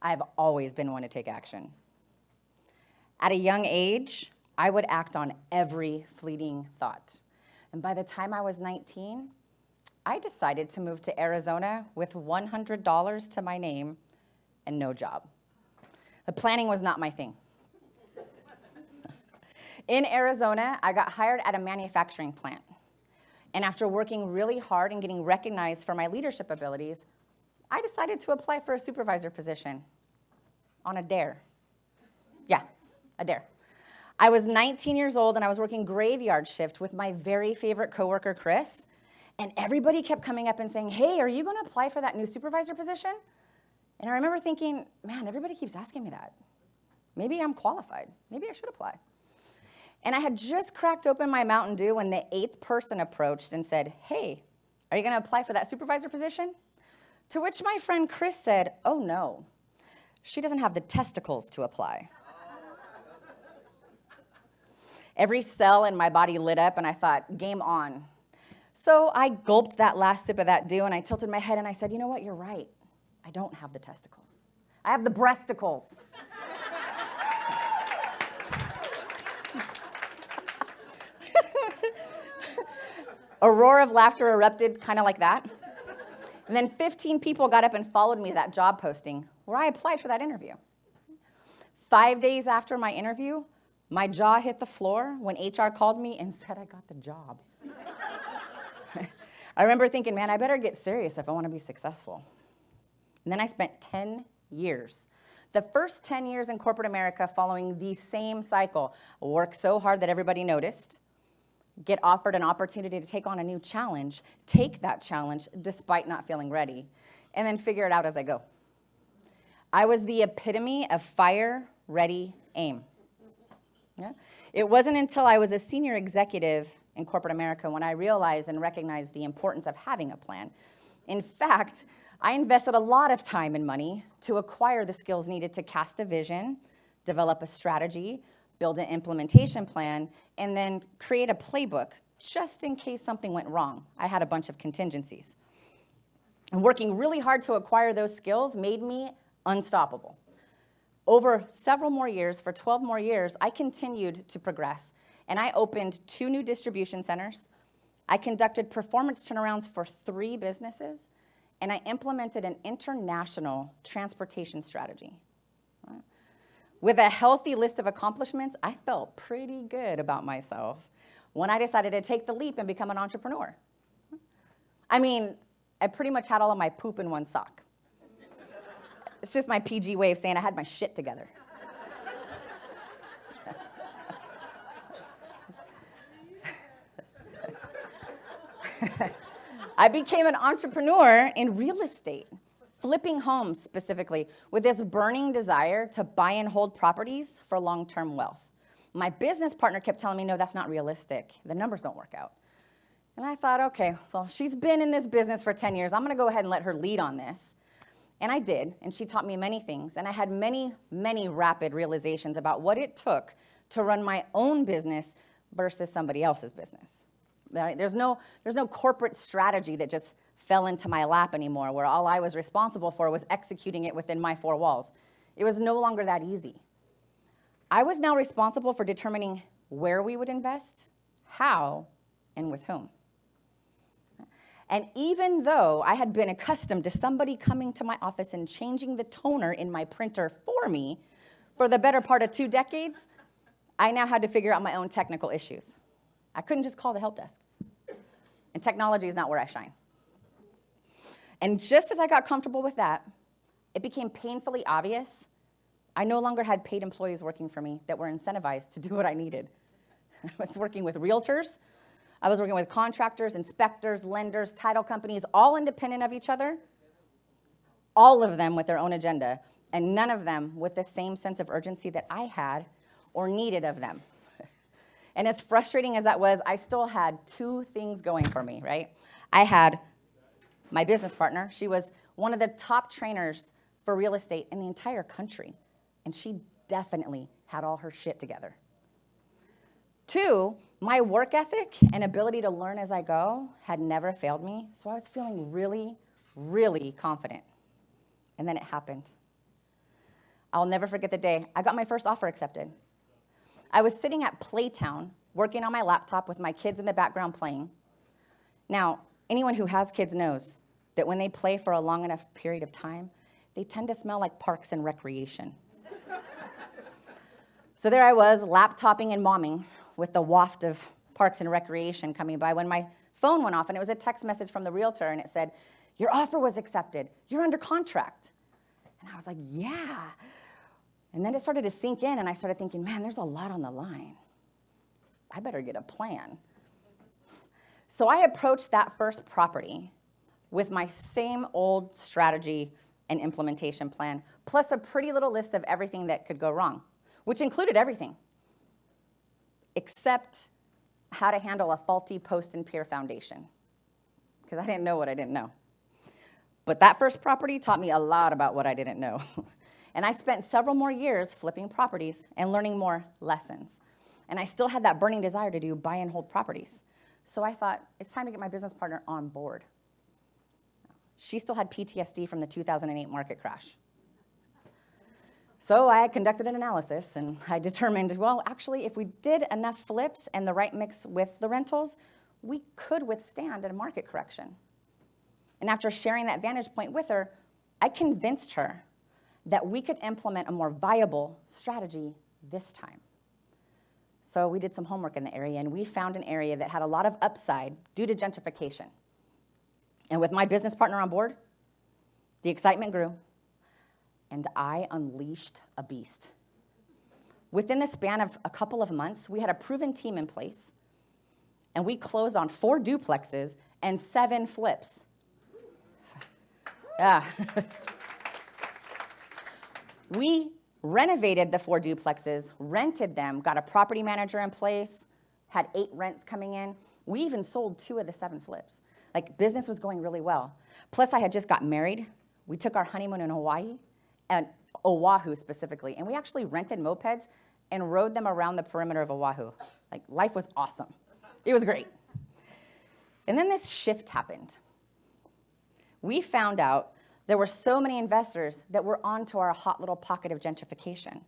I've always been one to take action. At a young age, I would act on every fleeting thought. And by the time I was 19, I decided to move to Arizona with $100 to my name and no job. The planning was not my thing. In Arizona, I got hired at a manufacturing plant. And after working really hard and getting recognized for my leadership abilities, I decided to apply for a supervisor position on a dare. Yeah, a dare. I was 19 years old and I was working graveyard shift with my very favorite coworker, Chris. And everybody kept coming up and saying, hey, are you going to apply for that new supervisor position? And I remember thinking, man, everybody keeps asking me that. Maybe I'm qualified. Maybe I should apply. And I had just cracked open my Mountain Dew when the 8th person approached and said, hey, are you going to apply for that supervisor position? To which my friend Chris said, oh no, she doesn't have the testicles to apply. Every cell in my body lit up and I thought, game on. So I gulped that last sip of that dew and I tilted my head and I said, you know what, you're right. I don't have the testicles. I have the breasticles. A roar of laughter erupted, kind of like that. And then 15 people got up and followed me to that job posting where I applied for that interview. 5 days after my interview, my jaw hit the floor when HR called me and said I got the job. I remember thinking, man, I better get serious if I want to be successful. And then I spent 10 years. The first 10 years in corporate America following the same cycle. Work so hard that everybody noticed. Get offered an opportunity to take on a new challenge, take that challenge despite not feeling ready, and then figure it out as I go. I was the epitome of fire, ready, aim. Yeah? It wasn't until I was a senior executive in corporate America when I realized and recognized the importance of having a plan. In fact, I invested a lot of time and money to acquire the skills needed to cast a vision, develop a strategy, build an implementation plan, and then create a playbook just in case something went wrong. I had a bunch of contingencies. And working really hard to acquire those skills made me unstoppable. Over several more years, for 12 more years, I continued to progress. And I opened 2 new distribution centers. I conducted performance turnarounds for 3 businesses. And I implemented an international transportation strategy. With a healthy list of accomplishments, I felt pretty good about myself when I decided to take the leap and become an entrepreneur. I mean, I pretty much had all of my poop in one sock. It's just my PG way of saying I had my shit together. I became an entrepreneur in real estate. Flipping homes specifically, with this burning desire to buy and hold properties for long-term wealth. My business partner kept telling me, no, that's not realistic. The numbers don't work out. And I thought, okay, well, she's been in this business for 10 years. I'm going to go ahead and let her lead on this. And I did, and she taught me many things. And I had many, many rapid realizations about what it took to run my own business versus somebody else's business. Right? There's no corporate strategy that just fell into my lap anymore, where all I was responsible for was executing it within my 4 walls. It was no longer that easy. I was now responsible for determining where we would invest, how, and with whom. And even though I had been accustomed to somebody coming to my office and changing the toner in my printer for me for the better part of 2 decades, I now had to figure out my own technical issues. I couldn't just call the help desk. And technology is not where I shine. And just as I got comfortable with that, it became painfully obvious I no longer had paid employees working for me that were incentivized to do what I needed. I was working with realtors. I was working with contractors, inspectors, lenders, title companies, all independent of each other, all of them with their own agenda, and none of them with the same sense of urgency that I had or needed of them. And as frustrating as that was, I still had 2 things going for me, right? I had my business partner. She was one of the top trainers for real estate in the entire country, and she definitely had all her shit together. 2, my work ethic and ability to learn as I go had never failed me, so I was feeling really, really confident. And then it happened. I'll never forget the day I got my first offer accepted. I was sitting at Playtown working on my laptop with my kids in the background playing. Now, anyone who has kids knows that when they play for a long enough period of time, they tend to smell like Parks and Recreation. So there I was, laptopping and momming with the waft of Parks and Recreation coming by when my phone went off, and it was a text message from the realtor, and it said, "Your offer was accepted. You're under contract." And I was like, yeah. And then it started to sink in, and I started thinking, man, there's a lot on the line. I better get a plan. So I approached that first property with my same old strategy and implementation plan, plus a pretty little list of everything that could go wrong, which included everything, except how to handle a faulty post and pier foundation, because I didn't know what I didn't know. But that first property taught me a lot about what I didn't know. And I spent several more years flipping properties and learning more lessons. And I still had that burning desire to do buy and hold properties. So I thought, it's time to get my business partner on board. She still had PTSD from the 2008 market crash. So I conducted an analysis, and I determined, well, actually, if we did enough flips and the right mix with the rentals, we could withstand a market correction. And after sharing that vantage point with her, I convinced her that we could implement a more viable strategy this time. So we did some homework in the area, and we found an area that had a lot of upside due to gentrification. And with my business partner on board, the excitement grew, and I unleashed a beast. Within the span of a couple of months, we had a proven team in place, and we closed on 4 duplexes and 7 flips. Yeah. We renovated the 4 duplexes, rented them, got a property manager in place, had 8 rents coming in. We even sold 2 of the 7 flips. Like, business was going really well. Plus, I had just got married. We took our honeymoon in Hawaii, and Oahu specifically, and we actually rented mopeds and rode them around the perimeter of Oahu. Like, life was awesome. It was great. And then this shift happened. We found out there were so many investors that were onto our hot little pocket of gentrification.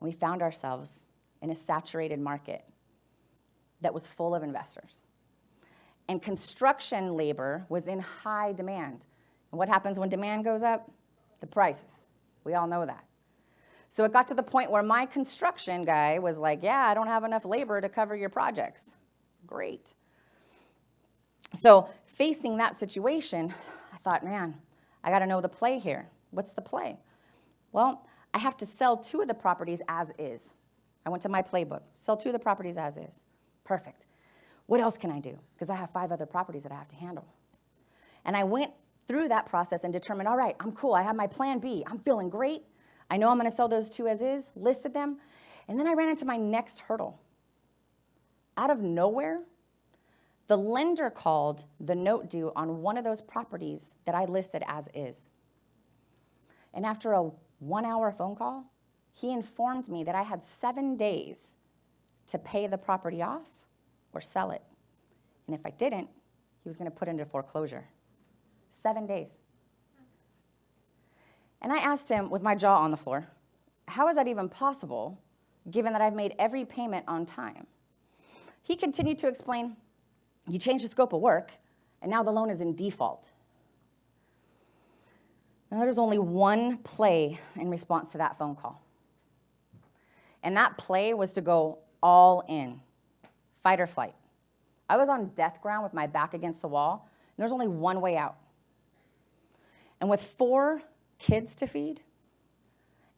We found ourselves in a saturated market that was full of investors. And construction labor was in high demand. And what happens when demand goes up? The prices. We all know that. So it got to the point where my construction guy was like, yeah, I don't have enough labor to cover your projects. Great. So facing that situation, I thought, man, I got to know the play here. What's the play? Well, I have to sell 2 of the properties as is. I went to my playbook. Sell 2 of the properties as is. Perfect. What else can I do? Because I have 5 other properties that I have to handle. And I went through that process and determined, all right, I'm cool. I have my plan B. I'm feeling great. I know I'm going to sell those 2 as is, listed them. And then I ran into my next hurdle. Out of nowhere, the lender called the note due on one of those properties that I listed as is. And after a 1-hour phone call, he informed me that I had 7 days to pay the property off or sell it. And if I didn't, he was going to put it into foreclosure. 7 days. And I asked him, with my jaw on the floor, how is that even possible, given that I've made every payment on time? He continued to explain, you changed the scope of work, and now the loan is in default. Now, there's only one play in response to that phone call. And that play was to go all in, fight or flight. I was on death ground with my back against the wall, and there's only one way out. And with 4 kids to feed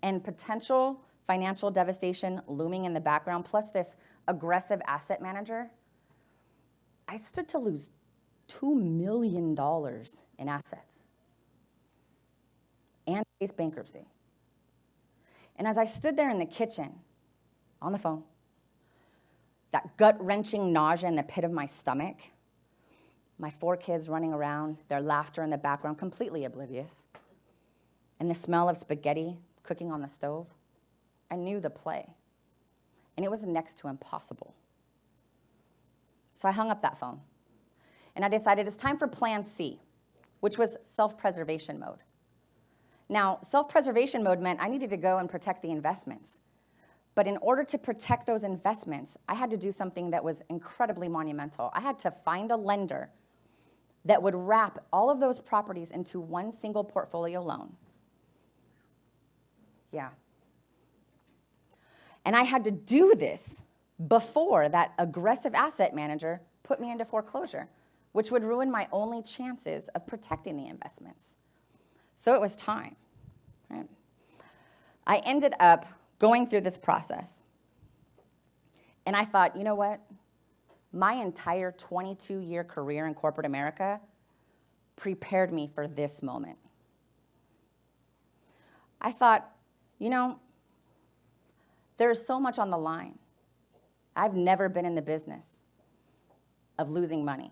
and potential financial devastation looming in the background, plus this aggressive asset manager, I stood to lose $2 million in assets and face bankruptcy. And as I stood there in the kitchen, on the phone, that gut-wrenching nausea in the pit of my stomach, my 4 kids running around, their laughter in the background, completely oblivious, and the smell of spaghetti cooking on the stove, I knew the play. And it was next to impossible. So I hung up that phone, and I decided it's time for plan C, which was self-preservation mode. Now, self-preservation mode meant I needed to go and protect the investments. But in order to protect those investments, I had to do something that was incredibly monumental. I had to find a lender that would wrap all of those properties into one single portfolio loan. Yeah. And I had to do this before that aggressive asset manager put me into foreclosure, which would ruin my only chances of protecting the investments. So it was time, right? I ended up going through this process. And I thought, you know what? My entire 22-year career in corporate America prepared me for this moment. I thought, you know, there's so much on the line. I've never been in the business of losing money.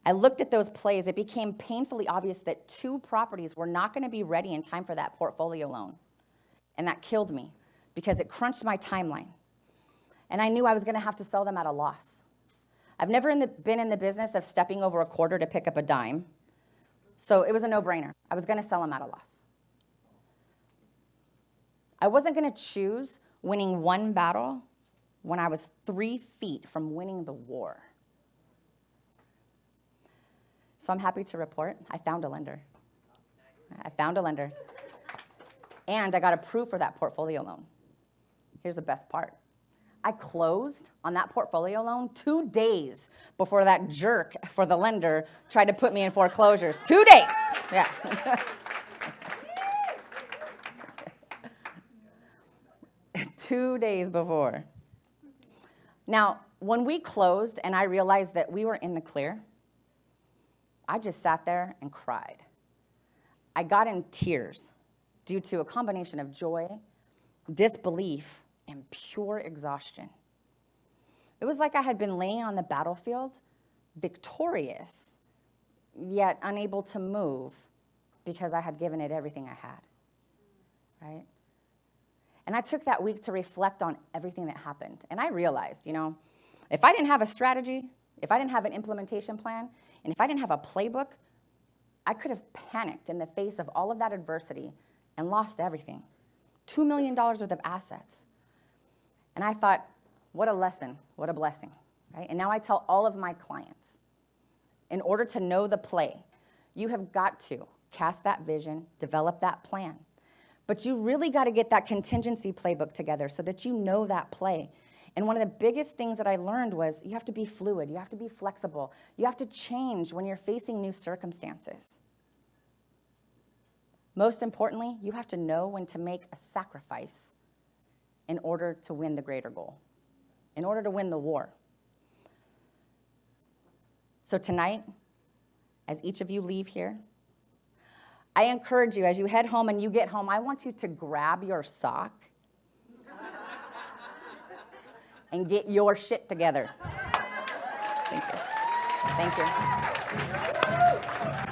I looked at those plays. It became painfully obvious that 2 properties were not going to be ready in time for that portfolio loan. And that killed me because it crunched my timeline. And I knew I was going to have to sell them at a loss. I've never been in the business of stepping over a quarter to pick up a dime. So it was a no-brainer. I was going to sell them at a loss. I wasn't going to choose winning one battle when I was 3 feet from winning the war. So I'm happy to report I found a lender. And I got approved for that portfolio loan. Here's the best part. I closed on that portfolio loan 2 days before that jerk for the lender tried to put me in foreclosures. 2 days. Yeah. 2 days before. Now, when we closed and I realized that we were in the clear, I just sat there and cried. I got in tears due to a combination of joy, disbelief, and pure exhaustion. It was like I had been laying on the battlefield, victorious, yet unable to move because I had given it everything I had, right? And I took that week to reflect on everything that happened. And I realized, you know, if I didn't have a strategy, if I didn't have an implementation plan, and if I didn't have a playbook, I could have panicked in the face of all of that adversity and lost everything. $2 million worth of assets. And I thought, what a lesson, what a blessing, right? And now I tell all of my clients, in order to know the play, you have got to cast that vision, develop that plan. But you really got to get that contingency playbook together so that you know that play. And one of the biggest things that I learned was you have to be fluid, you have to be flexible, you have to change when you're facing new circumstances. Most importantly, you have to know when to make a sacrifice in order to win the greater goal, in order to win the war. So tonight, as each of you leave here, I encourage you, as you head home and you get home, I want you to grab your sock and get your shit together. Thank you. Thank you.